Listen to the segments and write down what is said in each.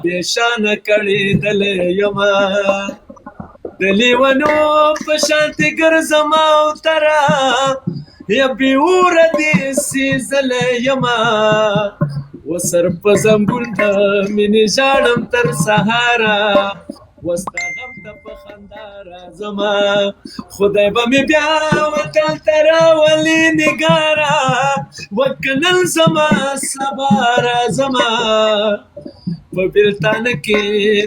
بېشانه کړې دلې یمه د لیونو په شانتې ګرځمه او تره یا بې اوره دې سېزلی یمه وسر په زنګون د مینې ژاړم تر سهاره وستا غم ته په خندا راځمه خدای به مې بیا وطن ته راولي نګاره وکنل زما سبا راځمه په بېلتانه کې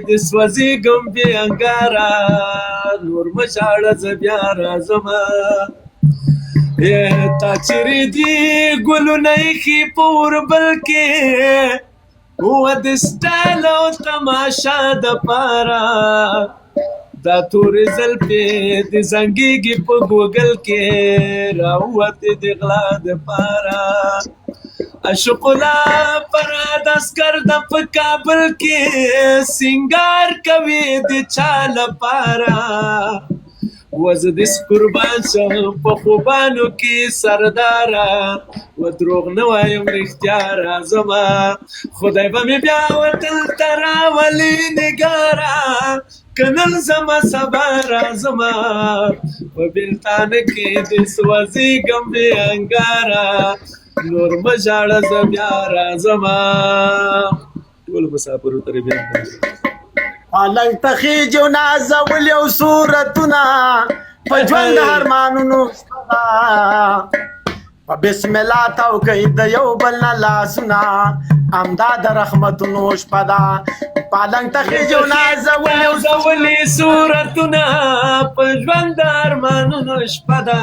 د سوځېږم بې انګاره نور مه ژاړه زه بیا راځمه تا چیرې دي ګلونه ایښي په اوربل کې و د سټایل او تماشا دپاره دا تورې زلفې د زنګېږي په ګوګل کې راووتې د غلا دپاره عشق الله فراد اسکر د په کابل کې سینګار کوي د چا لپاره وزه دې قربان شم په خوبانو کې سرداره و دروغ نه وایم رښتیا راځمه خدای به مې بیا وطن ته راولي نګاره که نن زما سبا راځمه په بېلتانه کې دې سوځېږم بې انګاره نور مه ژاړه زه بیا راځمه ټولو مسافرو ته یې بیا پالنګ ته خېجو نازول یو صورتونه په ژوند ارمانونو شته په بسم الله تاو کوي د یو بل نه لاسونه همدا د رحمتونو شپه ده پالنګ ته خېجو نازول یو صورتونه په ژوند ارمانونو شپه ده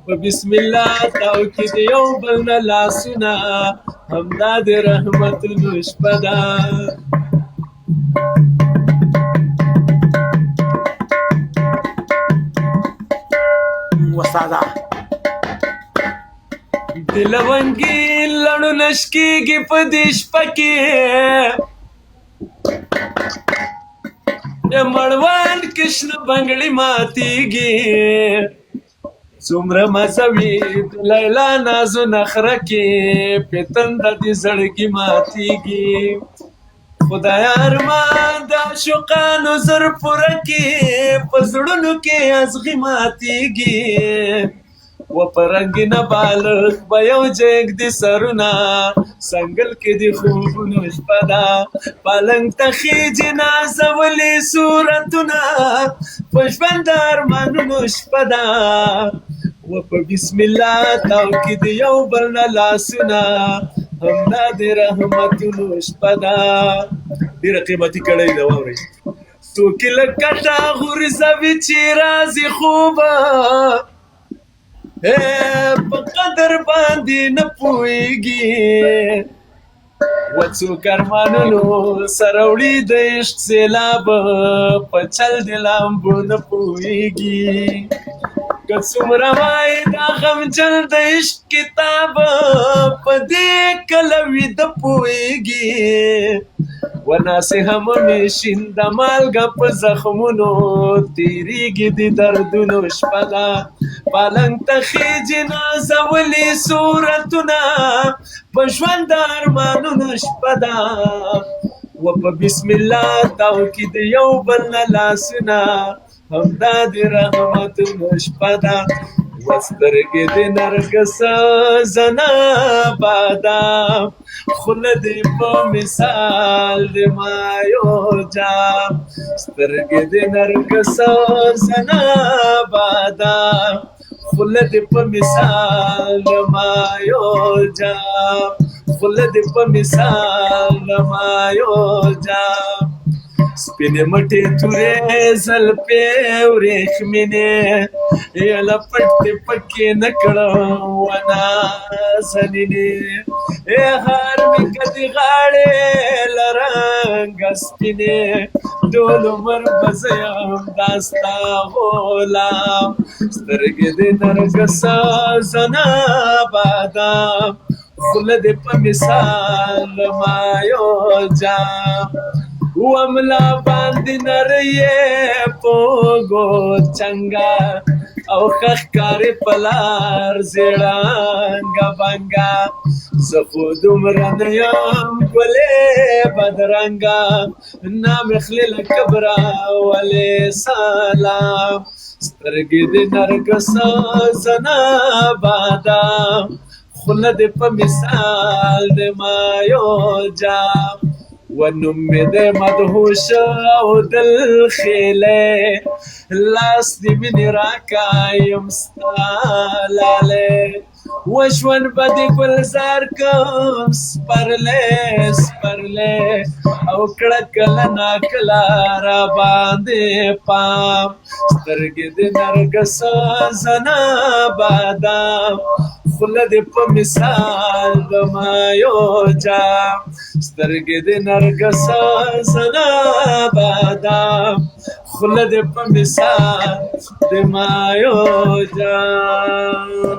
په بسم الله تاو کې د یو بل نه لاسونه همدا د رحمتونو شپه ده وساده د لونګي لړو نشکېږي په دې شپه کې د مړوان کې شنه بنګړي ماتېږي څومره مزه وي د لیلا نازو نخره کې پتنده دې زړګي ماتېږي خدایا ارمان د عاشقانو زر پوره کې په زړونو کې ازغي ماتېږي و په رنګینه بالغ به یو جګدي سرونه سنګل کې د خوبونو شپه ده پالنګ ته خېجې نازولې صورتونه په ژوند د ارمانونو شپه ده و په بسم الله تاو کې د یو بل نه لاسونه همدا د رحمتونو شپه ده ډېره قیمتي کړۍ ده واورئ څوک یې له کټه غورځوي چې راځي خوبه په قدر باندې نه پوهېږي و څوک ارمانونو سره وړي د عشق سیلاب په چل د لامبو نه پوهېږي که څومره وایي دا غمجن د عشق کتاب په دې کله ویده پوهېږي و ناصحه مې شین د مالګه په زخمونو تېرېږي د دردونو شپه ده پالنګ ته خېجې نازولې صورتونه په ژوند د ارمانونو شپه ده و په بسم الله تاو کې د یو بل نه لاسونه همدا د رحمتونو شپه ده و سترګې د نرګس زنا بادام خوله دې په مثال د مایو جام سترګې د نرګس زنا بادام خوله دې په مثال د مایو جام خوله دې په مثال د مایو جام سپینې مټې تورې زلفې وریښمینې یله پټ دې پکې نه کړم ونازنینې هار مې که دې غاړې له رنګه سپینې ټول عمر به زه یم دا ستا غلام سترګې دې نرګس زنا بادام خوله دې په مثال مایو جام وملا باندې نریې پوګو څنګه او خښکارې په لار زیړانګه بنګه زه خو دومره نه یم ګلې بدرنګه نام خلې له کبره ولې سلام سترګې د نرګسه زنه بادام خوله دې په مثال د مایو جام ونوم مې د مدهوش او دل خیلې لاس دې مینې راکایم ستا لالې وژوند به دې ګلزار کوم سپرلی سپرلی او کړه کله ناکله را باندې پام سترګې د نرګسه زنه بادام خوله دې په مثال د مایو جام سترګې د نرګسه زنه بادام خوله دې په مثال د مایو جام